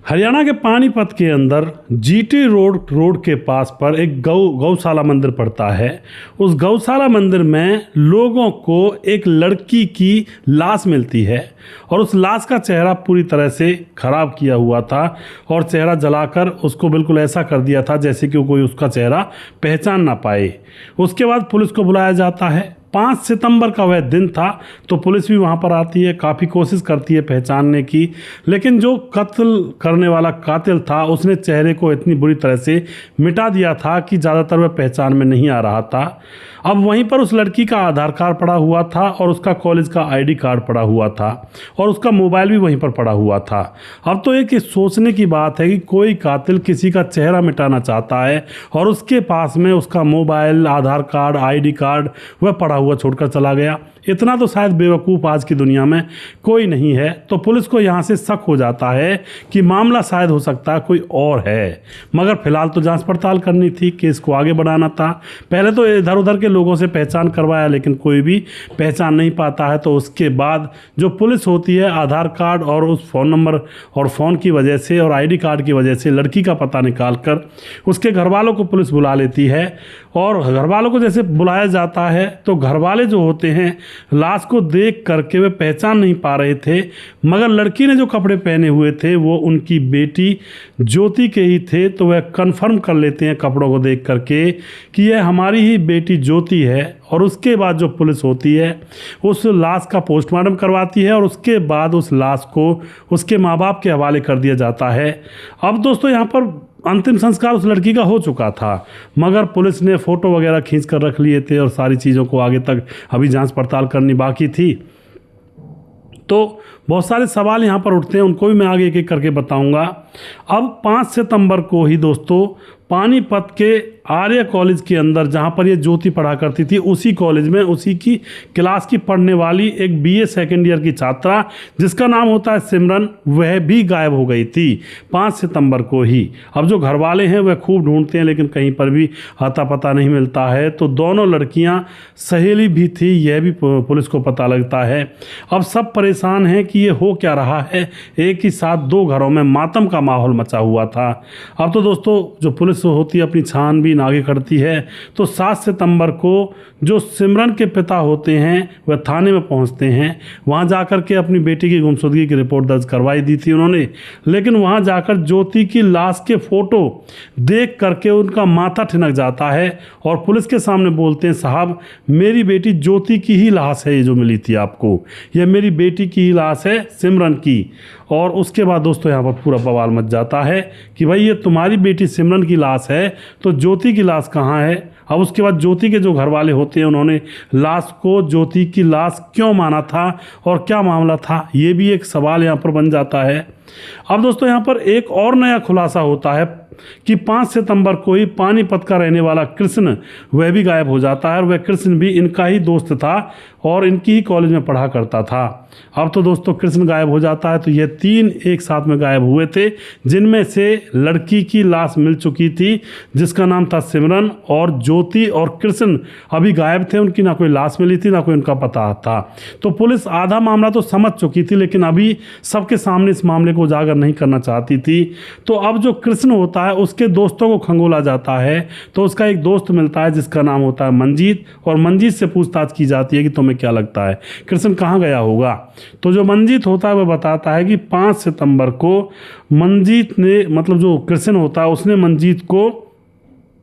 हरियाणा के पानीपत के अंदर जीटी रोड के पास पर एक गौशाला मंदिर पड़ता है। उस गौशाला मंदिर में लोगों को एक लड़की की लाश मिलती है और उस लाश का चेहरा पूरी तरह से खराब किया हुआ था और चेहरा जलाकर उसको बिल्कुल ऐसा कर दिया था जैसे कि कोई उसका चेहरा पहचान ना पाए। उसके बाद पुलिस को बुलाया जाता है। 5 सितंबर का वह दिन था तो पुलिस भी वहाँ पर आती है, काफ़ी कोशिश करती है पहचानने की, लेकिन जो कत्ल करने वाला कातिल था उसने चेहरे को इतनी बुरी तरह से मिटा दिया था कि ज़्यादातर वह पहचान में नहीं आ रहा था। अब वहीं पर उस लड़की का आधार कार्ड पड़ा हुआ था और उसका कॉलेज का आईडी कार्ड पड़ा हुआ था और उसका मोबाइल भी वहीं पर पड़ा हुआ था। अब तो एक सोचने की बात है कि कोई कातिल किसी का चेहरा मिटाना चाहता है और उसके पास में उसका मोबाइल, आधार कार्ड, आईडी कार्ड वह पड़ा हुआ छोड़कर चला गया। इतना तो शायद बेवकूफ़ आज की दुनिया में कोई नहीं है। तो पुलिस को यहाँ से शक हो जाता है कि मामला शायद हो सकता है कोई और है, मगर फिलहाल तो जांच पड़ताल करनी थी, केस को आगे बढ़ाना था। पहले तो इधर उधर के लोगों से पहचान करवाया लेकिन कोई भी पहचान नहीं पाता है। तो उसके बाद जो पुलिस होती है आधार कार्ड और उस फ़ोन नंबर और फ़ोन की वजह से और आईडी कार्ड की वजह से लड़की का पता निकाल कर उसके घर वालों को पुलिस बुला लेती है। और घर वालों को जैसे बुलाया जाता है तो घर वाले जो होते हैं लाश को देख करके वे पहचान नहीं पा रहे थे, मगर लड़की ने जो कपड़े पहने हुए थे वो उनकी बेटी ज्योति के ही थे। तो वह कन्फर्म कर लेते हैं कपड़ों को देख करके कि यह हमारी ही बेटी ज्योति है। और उसके बाद जो पुलिस होती है उस लाश का पोस्टमार्टम करवाती है और उसके बाद उस लाश को उसके माँ बाप के हवाले कर दिया जाता है। अब दोस्तों यहाँ पर अंतिम संस्कार उस लड़की का हो चुका था, मगर पुलिस ने फ़ोटो वगैरह खींच कर रख लिए थे और सारी चीज़ों को आगे तक अभी जांच पड़ताल करनी बाकी थी। तो बहुत सारे सवाल यहाँ पर उठते हैं, उनको भी मैं आगे एक एक करके बताऊँगा। अब 5 सितंबर को ही दोस्तों पानीपत के आर्य कॉलेज के अंदर जहाँ पर ये ज्योति पढ़ा करती थी उसी कॉलेज में उसी की क्लास की पढ़ने वाली एक बीए सेकेंड ईयर की छात्रा जिसका नाम होता है सिमरन, वह भी गायब हो गई थी 5 सितंबर को ही। अब जो घर वाले हैं वह खूब ढूंढते हैं लेकिन कहीं पर भी अता पता नहीं मिलता है। तो दोनों लड़कियां सहेली भी थी यह भी पुलिस को पता लगता है। अब सब परेशान हैं कि ये हो क्या रहा है, एक ही साथ 2 घरों में मातम का माहौल मचा हुआ था। अब तो दोस्तों जो पुलिस होती है अपनी छानबीन आगे करती है। तो 7 सितंबर को जो सिमरन के पिता होते हैं वह थाने में पहुंचते हैं। वहां जाकर के अपनी बेटी की गुमशुदगी की रिपोर्ट दर्ज करवाई दी थी उन्होंने, लेकिन वहां जाकर ज्योति की लाश के फोटो देख करके उनका माथा ठिनक जाता है और पुलिस के सामने बोलते हैं, साहब मेरी बेटी ज्योति की ही लाश है, ये जो मिली थी आपको, यह मेरी बेटी की ही लाश है, सिमरन की। और उसके बाद दोस्तों यहाँ पर पूरा बवाल मच जाता है कि भाई ये तुम्हारी बेटी सिमरन की लाश है तो ज्योति की लाश कहाँ है। अब उसके बाद ज्योति के जो घर वाले होते हैं उन्होंने लाश को ज्योति की लाश क्यों माना था और क्या मामला था, ये भी एक सवाल यहाँ पर बन जाता है। अब दोस्तों यहाँ पर एक और नया खुलासा होता है कि 5 सितंबर को ही पानीपत का रहने वाला कृष्ण वह भी गायब हो जाता है और वह कृष्ण भी इनका ही दोस्त था और इनकी ही कॉलेज में पढ़ा करता था। अब तो दोस्तों कृष्ण गायब हो जाता है तो ये 3 एक साथ में गायब हुए थे, जिनमें से लड़की की लाश मिल चुकी थी जिसका नाम था सिमरन, और ज्योति और कृष्ण अभी गायब थे, उनकी ना कोई लाश मिली थी ना कोई उनका पता था। तो पुलिस आधा मामला तो समझ चुकी थी लेकिन अभी सबके सामने इस मामले को उजागर नहीं करना चाहती थी। तो अब जो कृष्ण होता है उसके दोस्तों को खंगोला जाता है। तो उसका एक दोस्त मिलता है जिसका नाम होता है मंजीत, और मंजीत से पूछताछ की जाती है कि तुम्हें क्या लगता है कृष्ण कहाँ गया होगा। तो जो मंजीत होता है वह बताता है कि 5 सितंबर को मंजीत ने, मतलब जो कृष्ण होता है उसने मंजीत को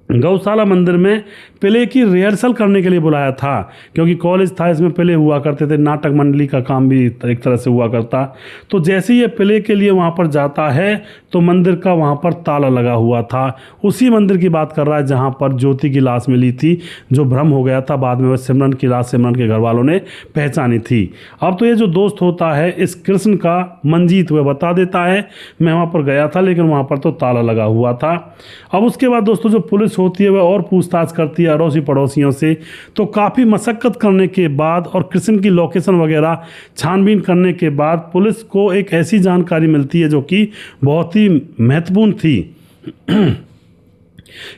गौशाला मंदिर में प्ले की रिहर्सल करने के लिए बुलाया था, क्योंकि कॉलेज था इसमें प्ले हुआ करते थे, नाटक मंडली का काम भी एक तरह से हुआ करता। तो जैसे ही ये प्ले के लिए वहाँ पर जाता है तो मंदिर का वहाँ पर ताला लगा हुआ था। उसी मंदिर की बात कर रहा है जहाँ पर ज्योति की लाश मिली थी, जो भ्रम हो गया था, बाद में वह सिमरन की लाश सिमरन के घर वालों ने पहचानी थी। अब तो ये जो दोस्त होता है इस कृष्ण का, मंजीत, वह बता देता है मैं वहाँ पर गया था लेकिन वहाँ पर तो ताला लगा हुआ था। अब उसके बाद दोस्तों जो पुलिस होती है वह और पूछताछ करती है अड़ोसी पड़ोसियों से। तो काफ़ी मशक्कत करने के बाद और कृष्ण की लोकेशन वगैरह छानबीन करने के बाद पुलिस को एक ऐसी जानकारी मिलती है जो कि बहुत ही महत्वपूर्ण थी।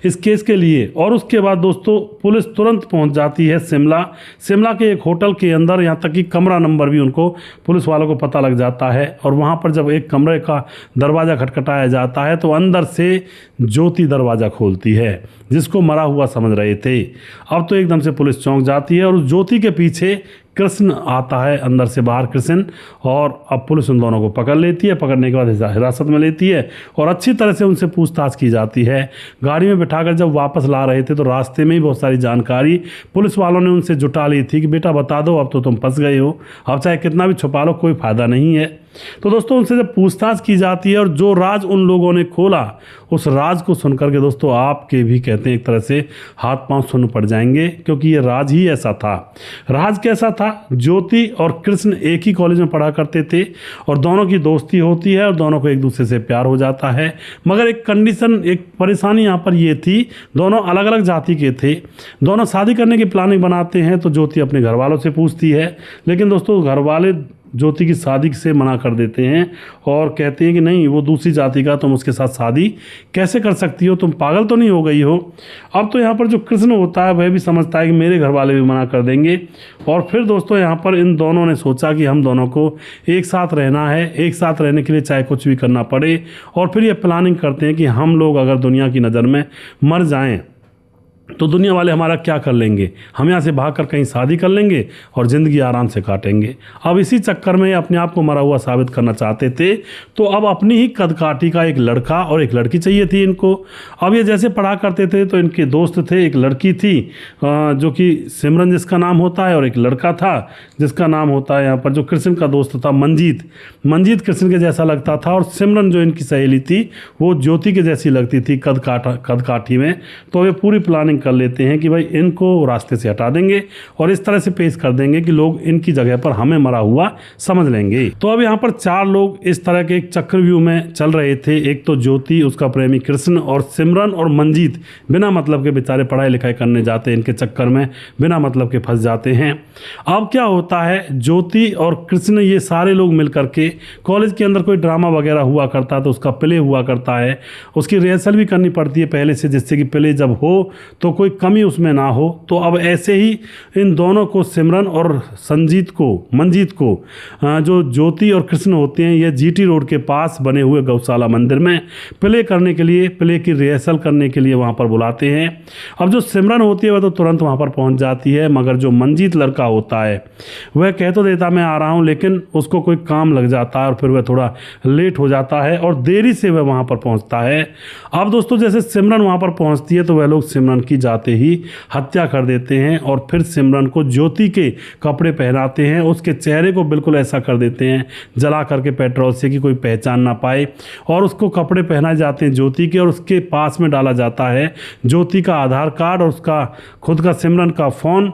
इस केस के लिए। और उसके बाद दोस्तों पुलिस तुरंत पहुंच जाती है शिमला। शिमला के एक होटल के अंदर, यहाँ तक कि कमरा नंबर भी उनको पुलिस वालों को पता लग जाता है। और वहाँ पर जब एक कमरे का दरवाज़ा खटखटाया जाता है तो अंदर से ज्योति दरवाज़ा खोलती है, जिसको मरा हुआ समझ रहे थे। अब तो एकदम से पुलिस चौंक जाती है और उस ज्योति के पीछे कृष्ण आता है अंदर से बाहर, कृष्ण। और अब पुलिस उन दोनों को पकड़ लेती है। पकड़ने के बाद हिरासत में लेती है और अच्छी तरह से उनसे पूछताछ की जाती है। गाड़ी में बिठाकर जब वापस ला रहे थे तो रास्ते में ही बहुत सारी जानकारी पुलिस वालों ने उनसे जुटा ली थी कि बेटा बता दो, अब तो तुम फंस गए हो, अब चाहे कितना भी छुपा लो कोई फ़ायदा नहीं है। तो दोस्तों उनसे जब पूछताछ की जाती है और जो राज उन लोगों ने खोला, उस राज को सुनकर के दोस्तों आपके भी कहते हैं एक तरह से हाथ पांव सुन्न पड़ जाएंगे, क्योंकि ये राज ही ऐसा था। राज कैसा था? ज्योति और कृष्ण एक ही कॉलेज में पढ़ा करते थे और दोनों की दोस्ती होती है और दोनों को एक दूसरे से प्यार हो जाता है। मगर एक कंडीशन, एक परेशानी यहाँ पर ये थी, दोनों अलग अलग जाति के थे। दोनों शादी करने की प्लानिंग बनाते हैं तो ज्योति अपने घर वालों से पूछती है, लेकिन दोस्तों घर वाले ज्योति की शादी से मना कर देते हैं और कहते हैं कि नहीं, वो दूसरी जाति का, तुम उसके साथ शादी कैसे कर सकती हो, तुम पागल तो नहीं हो गई हो। अब तो यहाँ पर जो कृष्ण होता है वह भी समझता है कि मेरे घर वाले भी मना कर देंगे। और फिर दोस्तों यहाँ पर इन दोनों ने सोचा कि हम दोनों को एक साथ रहना है, एक साथ रहने के लिए चाहे कुछ भी करना पड़े। और फिर ये प्लानिंग करते हैं कि हम लोग अगर दुनिया की नज़र में मर जाएं तो दुनिया वाले हमारा क्या कर लेंगे, हम यहाँ से भागकर कहीं शादी कर लेंगे और ज़िंदगी आराम से काटेंगे। अब इसी चक्कर में अपने आप को मरा हुआ साबित करना चाहते थे, तो अब अपनी ही कदकाठी का एक लड़का और एक लड़की चाहिए थी इनको। अब ये जैसे पढ़ा करते थे तो इनके दोस्त थे, एक लड़की थी जो कि सिमरन जिसका नाम होता है, और एक लड़का था जिसका नाम होता है यहाँ पर जो कृष्ण का दोस्त था मंजीत। मंजीत कृष्ण के जैसा लगता था और सिमरन जो इनकी सहेली थी वो ज्योति के जैसी लगती थी कदकाठी में। तो वे पूरी प्लानिंग कर लेते हैं कि भाई इनको रास्ते से हटा देंगे और इस तरह से पेश कर देंगे कि लोग इनकी जगह पर हमें मरा हुआ समझ लेंगे। तो अब यहाँ पर चार लोग इस तरह के एक चक्रव्यूह में चल रहे थे। एक तो ज्योति, उसका प्रेमी कृष्ण, और सिमरन और मंजीत बिना मतलब के बेचारे पढ़ाई लिखाई करने जाते हैं, इनके चक्कर में बिना मतलब के फंस जाते हैं। अब क्या होता है, ज्योति और कृष्ण ये सारे लोग मिल करके कॉलेज के अंदर कोई ड्रामा वगैरह हुआ करता है तो उसका प्ले हुआ करता है, उसकी रिहर्सल भी करनी पड़ती है पहले से, जिससे कि प्ले जब हो तो कोई कमी उसमें ना हो। तो अब ऐसे ही इन दोनों को, सिमरन और मंजीत को जो ज्योति और कृष्ण होते हैं, ये जीटी रोड के पास बने हुए गौशाला मंदिर में प्ले करने के लिए, प्ले की रिहर्सल करने के लिए वहाँ पर बुलाते हैं। अब जो सिमरन होती है वह तो तुरंत वहाँ पर पहुँच जाती है, मगर जो मंजीत लड़का होता है वह कह तो देता मैं आ रहा हूँ, लेकिन उसको कोई काम लग जाता है और फिर वह थोड़ा लेट हो जाता है और देरी से वह वहाँ पर पहुँचता है। अब दोस्तों जैसे सिमरन वहाँ पर पहुँचती है तो वह लोग सिमरन की जाते ही हत्या कर देते हैं और फिर सिमरन को ज्योति के कपड़े पहनाते हैं, उसके चेहरे को बिल्कुल ऐसा कर देते हैं जला करके पेट्रोल से कि कोई पहचान ना पाए, और उसको कपड़े पहनाए जाते हैं ज्योति के, और उसके पास में डाला जाता है ज्योति का आधार कार्ड और उसका खुद का सिमरन का फ़ोन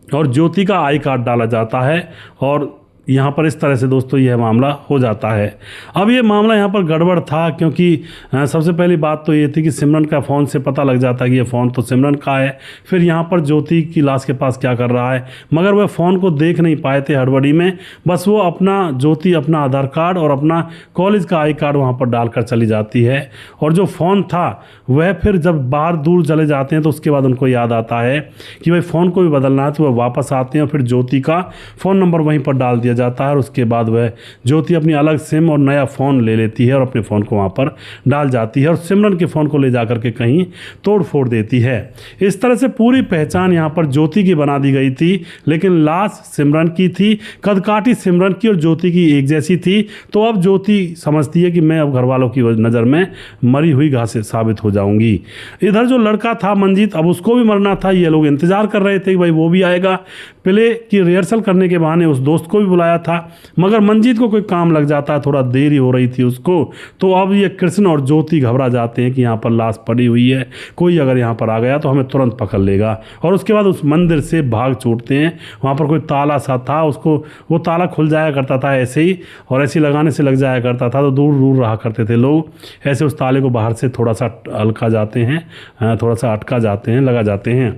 और ज्योति का आई कार्ड डाला जाता है। और यहाँ पर इस तरह से दोस्तों यह मामला हो जाता है। अब ये मामला यहाँ पर गड़बड़ था, क्योंकि सबसे पहली बात तो ये थी कि सिमरन का फ़ोन से पता लग जाता है कि ये फ़ोन तो सिमरन का है। फिर यहाँ पर ज्योति की लाश के पास क्या कर रहा है, मगर वह फ़ोन को देख नहीं पाए थे हड़बड़ी में, बस वो ज्योति अपना आधार कार्ड और अपना कॉलेज का आई कार्ड वहाँ पर डालकर चली जाती है। और जो फ़ोन था वह फिर जब बाहर दूर चले जाते हैं तो उसके बाद उनको याद आता है कि भाई फ़ोन को भी बदलना है, तो वह वापस आते हैं और फिर ज्योति का फ़ोन नंबर वहीं पर डाल दिया जाता है। और उसके बाद वह ज्योति अपनी अलग सिम और नया फ़ोन ले लेती है और अपने फ़ोन को वहाँ पर डाल जाती है और सिमरन के फ़ोन को ले जाकर के कहीं तोड़ फोड़ देती है। इस तरह से पूरी पहचान यहाँ पर ज्योति की बना दी गई थी, लेकिन लाश सिमरन की थी, कदकाठी सिमरन की और ज्योति की एक जैसी थी। तो अब ज्योति समझती है कि मैं अब घर वालों की नज़र में मरी हुई घास साबित हो जाऊंगी। इधर जो लड़का था मंजीत, अब उसको भी मरना था। ये लोग इंतजार कर रहे थे कि भाई वो भी आएगा। प्ले की रिहर्सल करने के बहाने उस दोस्त को भी बुलाया था, मगर मंजीत को कोई काम लग जाता है, थोड़ा देरी हो रही थी उसको। तो अब ये कृष्ण और ज्योति घबरा जाते हैं कि यहाँ पर लाश पड़ी हुई है, कोई अगर यहाँ पर आ गया तो हमें तुरंत पकड़ लेगा। और उसके बाद उस मंदिर से भाग छूटते हैं। वहाँ पर कोई ताला सा था, उसको वो ताला खुल जाया करता था ऐसे ही, और ऐसे लगाने से लग जाया करता था, तो दूर दूर रहा करते थे लोग। ऐसे उस ताले को बाहर से थोड़ा सा हल्का जाते हैं, थोड़ा सा अटका जाते हैं, लगा जाते हैं।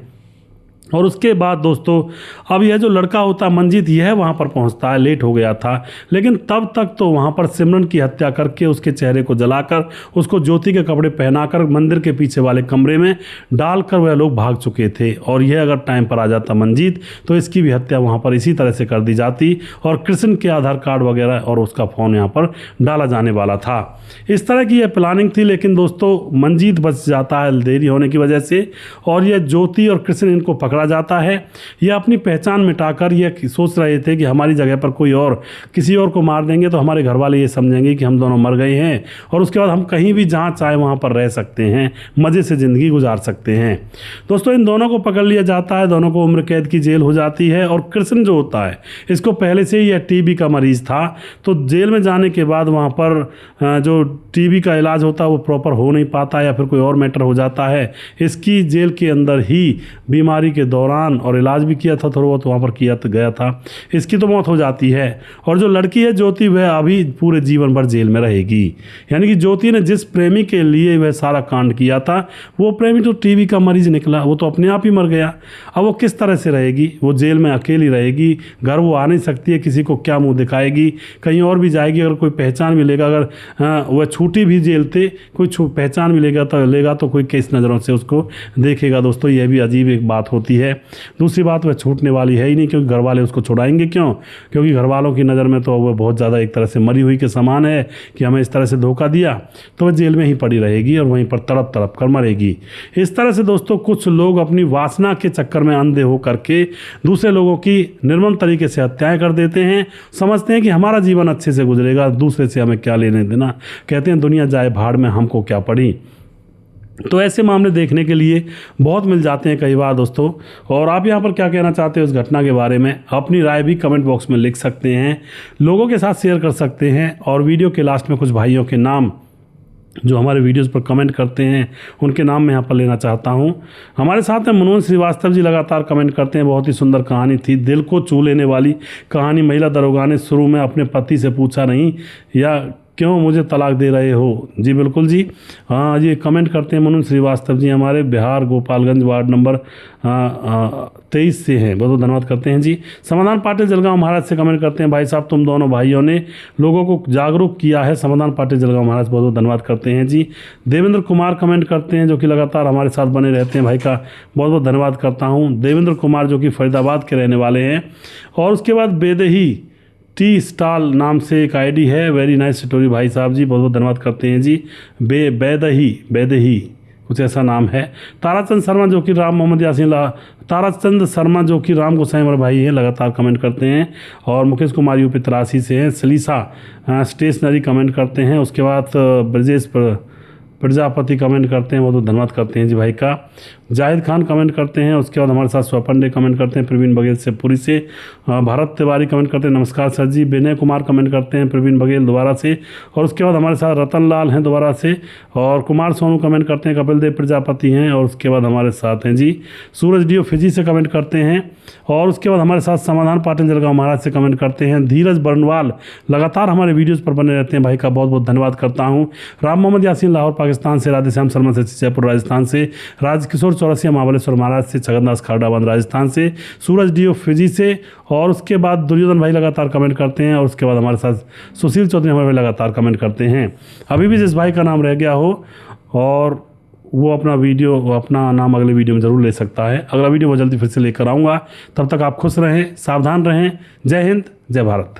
और उसके बाद दोस्तों अब यह जो लड़का होता है मंजीत, यह वहाँ पर पहुँचता है, लेट हो गया था, लेकिन तब तक तो वहाँ पर सिमरन की हत्या करके उसके चेहरे को जलाकर उसको ज्योति के कपड़े पहनाकर मंदिर के पीछे वाले कमरे में डालकर वह लोग भाग चुके थे। और यह अगर टाइम पर आ जाता मंजीत तो इसकी भी हत्या वहाँ पर इसी तरह से कर दी जाती और कृष्ण के आधार कार्ड वगैरह और उसका फ़ोन यहाँ पर डाला जाने वाला था। इस तरह की यह प्लानिंग थी, लेकिन दोस्तों मंजीत बच जाता है देरी होने की वजह से, और यह ज्योति और कृष्ण इनको पकड़ा जाता है। यह अपनी पहचान मिटाकर यह सोच रहे थे कि हमारी जगह पर कोई और किसी और को मार देंगे तो हमारे घर वाले ये समझेंगे कि हम दोनों मर गए हैं, और उसके बाद हम कहीं भी जहाँ चाहे वहाँ पर रह सकते हैं, मज़े से ज़िंदगी गुजार सकते हैं। दोस्तों इन दोनों को पकड़ लिया जाता है, दोनों को उम्र कैद की जेल हो जाती है। और कृष्ण जो होता है इसको पहले से ही यह टीबी का मरीज़ था, तो जेल में जाने के बाद वहाँ पर जो टीबी का इलाज होता है वो प्रॉपर हो नहीं पाता या फिर कोई और मैटर हो जाता है। इसकी जेल के अंदर ही बीमारी के दौरान, और इलाज भी किया था थोड़ा बहुत वहाँ पर किया तो गया था, इसकी तो मौत हो जाती है। और जो लड़की है ज्योति वह अभी पूरे जीवन भर जेल में रहेगी। यानी कि ज्योति ने जिस प्रेमी के लिए वह सारा कांड किया था वो प्रेमी तो टीबी का मरीज निकला, वो तो अपने आप ही मर गया। अब वो किस तरह से रहेगी, वो जेल में अकेली रहेगी, घर वो आ नहीं सकती है, किसी को क्या मुंह दिखाएगी, कहीं और भी जाएगी, अगर कोई पहचान भी लेगा, अगर वह छूटी भी जेल थे कोई पहचान भी लेगा तो कोई किस नज़रों से उसको देखेगा। दोस्तों यह भी अजीब एक बात होती है। दूसरी बात वह छूटने वाली है ही नहीं, क्योंकि घर वाले उसको छुड़ाएंगे क्यों, क्योंकि घर वालों की नज़र में तो वह बहुत ज़्यादा एक तरह से मरी हुई के समान है कि हमें इस तरह से धोखा दिया, तो वह जेल में ही पड़ी रहेगी और वहीं पर तड़प तड़प कर मरेगी। इस तरह से दोस्तों कुछ लोग अपनी वासना के चक्कर में अंधे हो करके दूसरे लोगों की निर्मम तरीके से हत्याएं कर देते हैं, समझते हैं कि हमारा जीवन अच्छे से गुजरेगा, दूसरे से हमें क्या लेने देना, कहते हैं दुनिया जाए भाड़ में हमको क्या पड़ी। तो ऐसे मामले देखने के लिए बहुत मिल जाते हैं कई बार दोस्तों। और आप यहाँ पर क्या कहना चाहते हो इस घटना के बारे में, अपनी राय भी कमेंट बॉक्स में लिख सकते हैं, लोगों के साथ शेयर कर सकते हैं। और वीडियो के लास्ट में कुछ भाइयों के नाम जो हमारे वीडियोस पर कमेंट करते हैं उनके नाम मैं यहाँ पर लेना चाहता हूँ। हमारे साथ में मनोज श्रीवास्तव जी लगातार कमेंट करते हैं, बहुत ही सुंदर कहानी थी, दिल को छू लेने वाली कहानी। महिला दरोगा ने शुरू में अपने पति से पूछा नहीं या क्यों मुझे तलाक दे रहे हो। जी बिल्कुल जी, हाँ ये कमेंट करते हैं मनोज श्रीवास्तव जी, हमारे बिहार गोपालगंज वार्ड नंबर 23 से हैं, बहुत बहुत धन्यवाद करते हैं जी। समाधान पाटिल जलगांव महाराज से कमेंट करते हैं, भाई साहब तुम दोनों भाइयों ने लोगों को जागरूक किया है। समाधान पाटिल जलगांव महाराज बहुत बहुत धन्यवाद करते हैं जी। देवेंद्र कुमार कमेंट करते हैं, जो कि लगातार हमारे साथ बने रहते हैं, भाई का बहुत बहुत धन्यवाद करता हूँ। देवेंद्र कुमार जो कि फरीदाबाद के रहने वाले हैं। और उसके बाद बेदही टी स्टॉल नाम से एक आईडी है, वेरी नाइस स्टोरी भाई साहब जी, बहुत बहुत धन्यवाद करते हैं जी। बेदही कुछ ऐसा नाम है। ताराचंद शर्मा जो कि ताराचंद शर्मा जो कि राम गोसाई हमारे भाई हैं, लगातार कमेंट करते हैं। और मुकेश कुमार यूपी 83 से हैं। सलीसा स्टेशनरी कमेंट करते हैं। उसके बाद ब्रजेश प्रजापति कमेंट करते हैं, बहुत धन्यवाद करते हैं जी भाई का। जाहिद खान कमेंट करते हैं। उसके बाद हमारे साथ स्वपन डे कमेंट करते हैं, प्रवीण बघेल से पूरी से। भारत तिवारी कमेंट करते हैं, नमस्कार सर जी। विनय कुमार कमेंट करते हैं, प्रवीण बघेल दोबारा से। और उसके बाद हमारे साथ रतन लाल हैं दोबारा से। और कुमार सोनू कमेंट करते हैं, कपिल देव प्रजापति हैं। और उसके बाद हमारे साथ हैं जी सूरज डीओ फिजी से कमेंट करते हैं। और उसके बाद हमारे साथ समाधान पाटिल जलगांव महाराज से कमेंट करते हैं। धीरज बर्नवाल लगातार हमारे वीडियोज़ पर बने रहते हैं, भाई का बहुत बहुत धन्यवाद करता हूँ। राम मोहम्मद यासीन लाहौर पाकिस्तान से। राधेश्याम शर्मा से जयपुर राजस्थान से। राजकिशोर चौरसिया महाबलेश्वर महाराज से। छगनदास खारडाबाद राजस्थान से। सूरज डीओ फिजी से। और उसके बाद दुर्योधन भाई लगातार कमेंट करते हैं। और उसके बाद हमारे साथ सुशील चौधरी हमारे भाई लगातार कमेंट करते हैं। अभी भी जिस भाई का नाम रह गया हो और वो अपना नाम अगले वीडियो में ज़रूर ले सकता है। अगला वीडियो बहुत जल्दी फिर से लेकर आऊँगा, तब तक आप खुश रहें, सावधान रहें। जय हिंद, जय भारत।